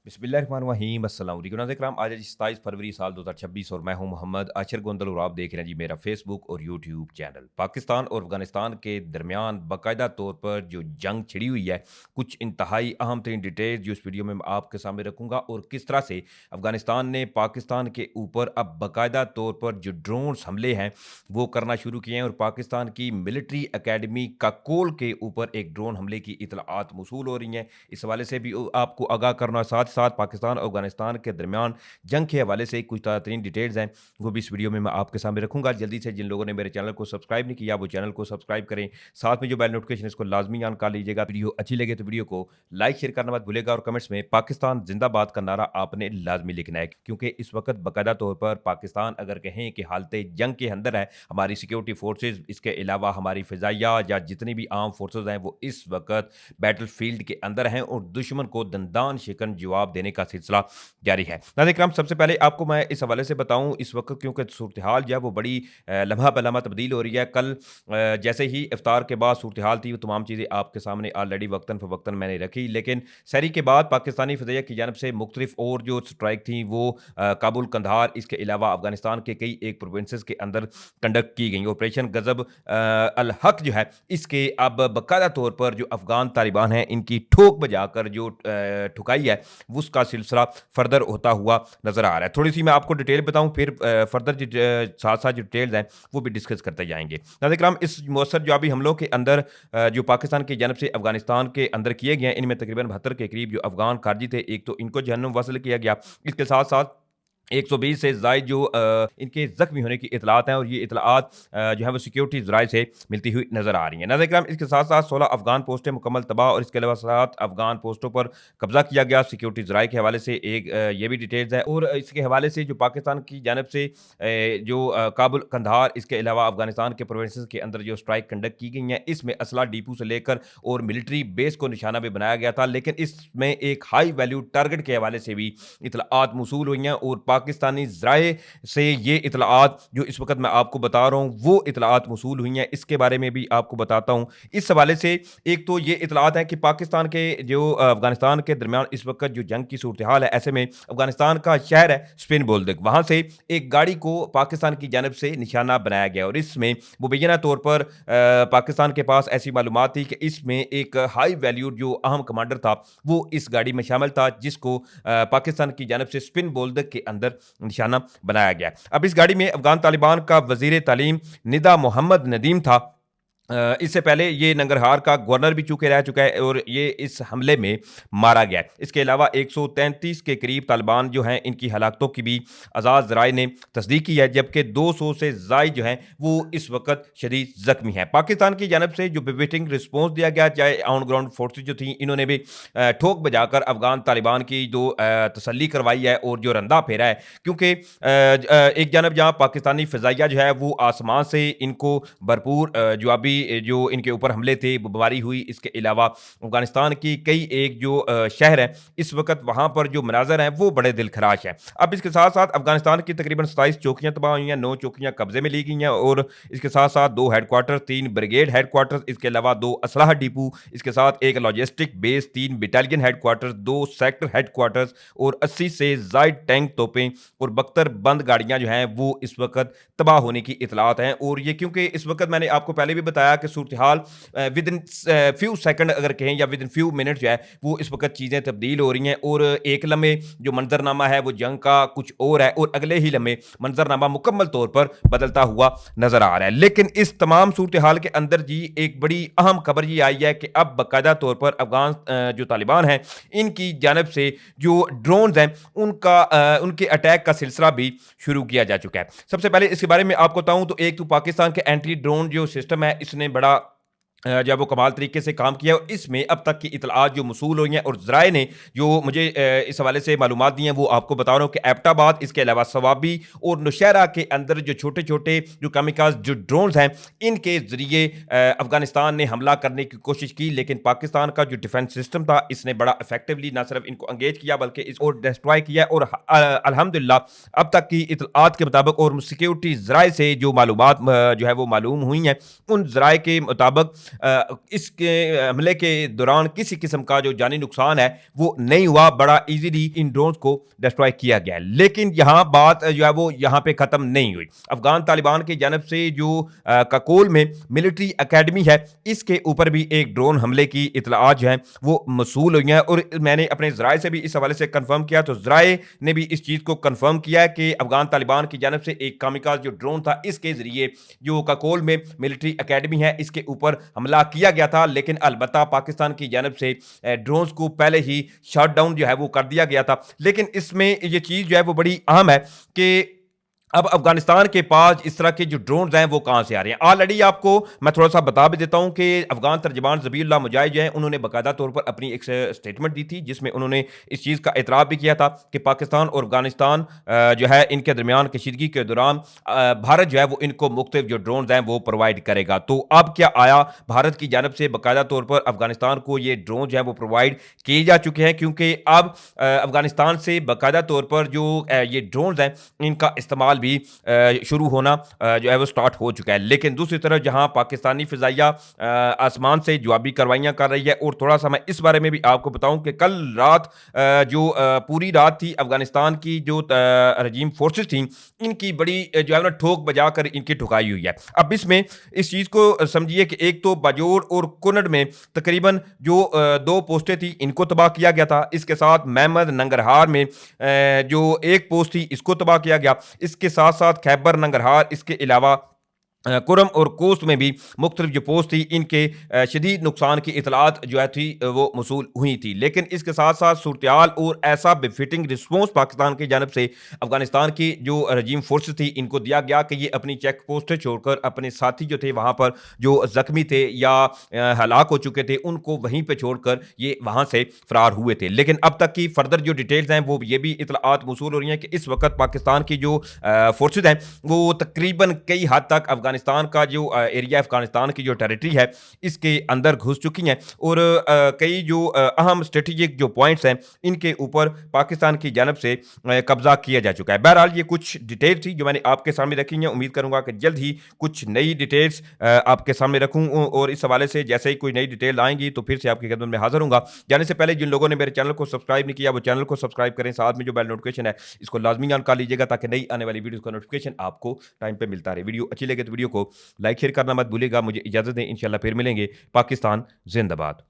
बिस्मिल्लाहिर्रहमानिर्रहीम अस्सलाम वालेकुम नाज़रीन आज 27 फरवरी साल 2026 और मैं हूं मोहम्मद आशिर गोंदल और आप देख रहे हैं जी मेरा फेसबुक और यूट्यूब चैनल। पाकिस्तान और अफगानिस्तान के दरमियान बाकायदा तौर पर जो जंग छिड़ी हुई है, कुछ इंतहाई अहम तरीन डिटेल्स जो इस वीडियो में मैं आपके सामने रखूंगा और किस तरह से अफगानिस्तान ने पाकिस्तान के ऊपर अब बाकायदा तौर पर जो ड्रोन्स हमले हैं वो करना शुरू किए हैं और पाकिस्तान की मिलिट्री अकेडमी काकोल के ऊपर एक ड्रोन हमले की इतलाआत मौसूल हो रही हैं। इस हवाले से भी आपको आगाह करना, साथ साथ पाकिस्तान और अफगानिस्तान के दरमियान जंग के हवाले से कुछ ताज़ा तरीन डिटेल्स हैं, वो भी इस वीडियो में मैं आपके सामने रखूंगा। जल्दी से जिन लोगों ने मेरे चैनल को सब्सक्राइब नहीं किया वो चैनल को सब्सक्राइब करें, साथ में जो बेल नोटिफिकेशन इसको लाजमी ऑन कर लीजिएगा। वीडियो अच्छी लगे तो वीडियो को लाइक शेयर करना मत भूलेगा और कमेंट्स में पाकिस्तान जिंदाबाद का नारा आपने लाजमी लिखना है, क्योंकि इस वक्त बाकायदा तौर पर पाकिस्तान अगर कहें कि हालत जंग के अंदर है, हमारी सिक्योरिटी फोर्सेज इसके अलावा हमारी फ़िज़ाइया या जितनी भी आर्म फोर्सेज हैं वो इस वक्त बैटल फील्ड के अंदर हैं और दुश्मन को दंदान शिकन जवाब देने का सिलसिला जारी है। नाज़रीन इकराम, सबसे पहले आपको मैं इस हवाले से बताऊं, इस वक्त क्योंकि सूरत हाल जो है वो बड़ी लम्हा बलम्हा तब्दील हो रही है। कल जैसे ही इफ्तार के बाद सूरत हाल थी वो तमाम चीज़ें आपके सामने ऑलरेडी वक्तन फ़वक्तन मैंने रखी, लेकिन सहरी के बाद पाकिस्तानी फ़िज़ाइया की जानब से मुख्तलिफ और जो स्ट्राइक थी वो काबुल, कंधार, इसके अलावा अफगानिस्तान के कई एक प्रोविंसेस के अंदर कंडक्ट की गई। ऑपरेशन गजब अल हक जो है इसके अब बाकायदा तौर पर जो अफगान तालिबान हैं इनकी ठोक बजाकर जो ठुकाई है उसका सिलसिला फर्दर होता हुआ नजर आ रहा है। थोड़ी सी मैं आपको डिटेल बताऊं, फिर फर्दर साथ साथ जो डिटेल्स हैं वो भी डिस्कस करते जाएंगे। नाज़रीन इस मौसर जवाबी हमलों के अंदर जो पाकिस्तान की जानब से अफगानिस्तान के अंदर किए गए हैं, इनमें तकरीबन 72 के करीब जो अफगान खारजी थे, एक तो इनको जहन्नुम वसल किया गया, इसके साथ साथ 120 से ज़ायद जो इनके ज़ख्मी होने की इतलात हैं और ये इतलात जो है वो सिक्योरिटी ज़राए से मिलती हुई नज़र आ रही हैं। नाज़रीन इकराम, इसके साथ साथ 16 अफगान पोस्टें मुकम्मल तबाह और इसके अलावा 7 अफगान पोस्टों पर कब्जा किया गया। सिक्योरिटी ज़राए के हवाले से एक ये भी डिटेल्स है और इसके हवाले से जो पाकिस्तान की जानब से जो काबुल, कंधार, इसके अलावा अफगानिस्तान के प्रोविंसेस के अंदर जो स्ट्राइक कंडक्ट की गई हैं, इसमें असला डिपो से लेकर और मिलिट्री बेस को निशाना भी बनाया गया था, लेकिन इसमें एक हाई वैल्यू टारगेट के हवाले से भी इतलात मौसूल हुई हैं और पाकिस्तानी ज़राए से ये इतलात जो इस वक्त मैं आपको बता रहा हूँ वो इतलात मौसूल हुई हैं, इसके बारे में भी आपको बताता हूँ। इस हवाले से एक तो ये इतलात है कि पाकिस्तान के जो अफगानिस्तान के दरमियान इस वक्त जो जंग की सूरत हाल है, ऐसे में अफगानिस्तान का शहर है स्पिन बोल्दक, वहाँ से एक गाड़ी को पाकिस्तान की जानब से निशाना बनाया गया और इसमें मुबैना तौर पर पाकिस्तान के पास ऐसी मालूमात थी कि इसमें एक हाई वैल्यूड जो अहम कमांडर था वो इस गाड़ी में शामिल था, जिसको पाकिस्तान की जानब से स्पिन बोल्दक के अंदर निशाना बनाया गया। अब इस गाड़ी में अफगान तालिबान का वजीर तालीम निदा मोहम्मद नदीम था। इससे पहले ये नंगरहार का गवर्नर भी चूके रह चुका है और ये इस हमले में मारा गया है। इसके अलावा 133 के करीब तालिबान जो हैं इनकी हलाकतों की भी आज़ाद ज़राए ने तस्दीक की है, जबकि 200 से ज़ायद जो हैं वो इस वक्त शदीद ज़ख्मी हैं। पाकिस्तान की जानब से जो बिविटिंग रिस्पॉन्स दिया गया, चाहे ऑन ग्राउंड फोर्सेज जो थी इन्होंने भी ठोक बजाकर अफगान तालिबान की जो तसल्ली करवाई है और जो रंदा फेरा है, क्योंकि एक जानब जहाँ पाकिस्तानी फ़िज़ाइया जो है वो आसमान से इनको भरपूर जवाबी जो इनके ऊपर हमले थे बमबारी हुई, इसके अलावा अफगानिस्तान की कई एक जो शहर है इस वक्त वहाँ पर जो मनाजर हैं वो बड़े दिलखराश हैं। अब इसके साथ साथ अफगानिस्तान की तकरीबन 27 चौकियाँ तबाह हुई हैं, 9 चौकियाँ कब्जे में ली गई हैं और इसके साथ साथ 2 हेडक्वार्टर, 3 ब्रिगेड हेडक्वार्टर, इसके अलावा 2 असलाह डिपो, इसके साथ एक logistic base, 3 battalion headquarter, 2 sector headquarters और 80 से ज़ायद टैंक तोपें और बख्तर बंद गाड़ियाँ जो हैं वो इस वक्त तबाह होने की इतलात हैं। और ये क्योंकि इस वक्त मैंने आपको पहले भी बताया कि सूरत हाल विद इन फ्यू सेकंड अगर कहें या विद इन फ्यू मिनट जो है वो इस वक्त चीज़ें तब्दील हो रही हैं और एक लम्हे जो मंजरनामा है वो जंग का कुछ और है और अगले ही लम्हे मंजरनामा मुकम्मल तौर पर बदलता हुआ नजर आ रहा है। लेकिन इस तमाम सूरत हाल के अंदर जी एक बड़ी अहम खबर ये आई है कि अब बाकायदा तौर पर अफगान जो तालिबान हैं इनकी जानब से जो ड्रोन्स हैं उनके अटैक का सिलसिला भी शुरू किया जा चुका है। सबसे पहले इसके बारे में आपको बताऊं तो एक तो पाकिस्तान के एंटी ड्रोन जो सिस्टम है इसने बड़ा जब वो कमाल तरीके से काम किया और इसमें अब तक की इतलात जो मसूल हुई हैं और ज़राए ने जो मुझे इस हवाले से मालूमात दी हैं वो आपको बता रहा हूँ कि एबटाबाद, इसके अलावा सवाबी और नौशहरा के अंदर जो छोटे छोटे जो कामिकाज जो ड्रोन्स हैं इनके ज़रिए अफगानिस्तान ने हमला करने की कोशिश की, लेकिन पाकिस्तान का जो डिफेंस सिस्टम था इसने बड़ा इफेक्टिवली ना सिर्फ इनको अंगेज किया बल्कि इसको डिस्ट्रॉय किया और अल्हम्दुलिल्लाह अब तक की इतलात के मुताबिक और सिक्योरिटी ज़राए से जो मालूमात जो है वो मालूम हुई हैं उन ज़राए के मुताबिक इसके हमले के दौरान किसी किस्म का जो जानी नुकसान है वो नहीं हुआ, बड़ा इजीली इन ड्रोन्स को डिस्ट्रॉय किया गया। लेकिन यहाँ बात जो है वो यहाँ पे ख़त्म नहीं हुई। अफगान तालिबान की जानब से जो ककोल में मिलिट्री अकेडमी है, इसके ऊपर भी एक ड्रोन हमले की इतलात जो है वो मसूल हुई हैं, और मैंने अपने ज़राए से भी इस हवाले से कन्फर्म किया, तो ज़राए ने भी इस चीज़ को कन्फर्म किया है कि अफगान तालिबान की जानब से एक कामिकाज़ जो ड्रोन था, इसके ज़रिए जो ककोल में मिलिट्री अकेडमी है इसके ऊपर हमला किया गया था। लेकिन अलबत्ता पाकिस्तान की जानब से ड्रोन्स को पहले ही शट डाउन जो है वो कर दिया गया था। लेकिन इसमें ये चीज़ जो है वो बड़ी अहम है कि अब अफगानिस्तान के पास इस तरह के जो ड्रोन्स हैं वो कहाँ से आ रहे हैं। ऑलरेडी आपको मैं थोड़ा सा बता भी देता हूँ कि अफगान तर्जमान ज़बीउल्लाह मुजाहिद जो हैं, उन्होंने बाकायदा तौर पर अपनी एक स्टेटमेंट दी थी, जिसमें उन्होंने इस चीज़ का एतराफ़ भी किया था कि पाकिस्तान और अफगानिस्तान जो है इनके दरमियान कशीदगी के दौरान भारत जो है वो इनको मुख्तलिफ जो ड्रोन्स हैं वो प्रोवाइड करेगा। तो अब क्या आया, भारत की जानब से बाकायदा तौर पर अफगानिस्तान को ये ड्रोन जो है वो प्रोवाइड किए जा चुके हैं, क्योंकि अब अफगानिस्तान से बाकायदा तौर पर जो ये ड्रोन्स हैं इनका इस्तेमाल भी शुरू होना जो है वो स्टार्ट हो चुका है। लेकिन दूसरी तरफ जहां पाकिस्तानी फ़िज़ाइया आसमान से जवाबी कार्रवाइयां कर रही है, और थोड़ा सा मैं इस बारे में भी आपको बताऊं कि कल रात जो पूरी रात थी अफगानिस्तान की जो रजीम फोर्सेस थी, इनकी बड़ी जो है ना ठोक बजा कर इनकी ठुकाई हुई है। अब इसमें इस चीज़ को समझिए कि एक तो बाजोर और कुनड़ में तकरीबन जो दो पोस्टें थी इनको तबाह किया गया था। इसके साथ महमद नंगरहार में जो एक पोस्ट थी इसको तबाह किया गया। इसके साथ साथ खैबर नंगरहार, इसके अलावा कुरम और कोस्ट में भी मुख्तलिफ जो पोस्ट थी इनके शदीद नुकसान की इतलात जो है थी वो मसूल हुई थी। लेकिन इसके साथ साथ सूरत और ऐसा बेफिटिंग रिस्पॉन्स पाकिस्तान की जानब से अफगानिस्तान की जो रजीम फोर्स थी इनको दिया गया कि ये अपनी चेक पोस्टें छोड़कर अपने साथी जो थे वहाँ पर जो ज़ख्मी थे या हलाक हो चुके थे उनको वहीं पर छोड़कर ये वहाँ से फ़रार हुए थे। लेकिन अब तक की फर्दर जो डिटेल्स हैं वो ये भी इतलात मसूल हो रही हैं कि इस वक्त पाकिस्तान की जो फोर्सेज हैं वो तकरीबन कई हद तक अफगानिस्तान का जो एरिया, अफगानिस्तान की जो टेरिटरी है इसके अंदर घुस चुकी हैं, और कई जो अहम स्ट्रेटेजिक जो पॉइंट्स हैं इनके ऊपर पाकिस्तान की जानब से कब्जा किया जा चुका है। बहरहाल ये कुछ डिटेल्स थी जो मैंने आपके सामने रखी हैं। उम्मीद करूंगा कि जल्द ही कुछ नई डिटेल्स आपके सामने रखूँ, और इस हवाले से जैसे ही कोई नई डिटेल आएंगी तो फिर से आपकी खिदमत में हाजिर हूँगा। जाने से पहले जिन लोगों ने मेरे चैनल को सब्सक्राइब नहीं किया वो चैनल को सब्सक्राइब करें, साथ में जो बेल नोटिफिकेशन है इसको लाजमी ऑन कर लीजिएगा ताकि नई आने वाली वीडियो का नोटिफिकेशन आपको टाइम पे मिलता रहे। वीडियो अच्छी लगे तो वीडियो को लाइक शेयर करना मत भूलिएगा। मुझे इजाज़त दें, इंशाल्लाह फिर मिलेंगे। पाकिस्तान जिंदाबाद।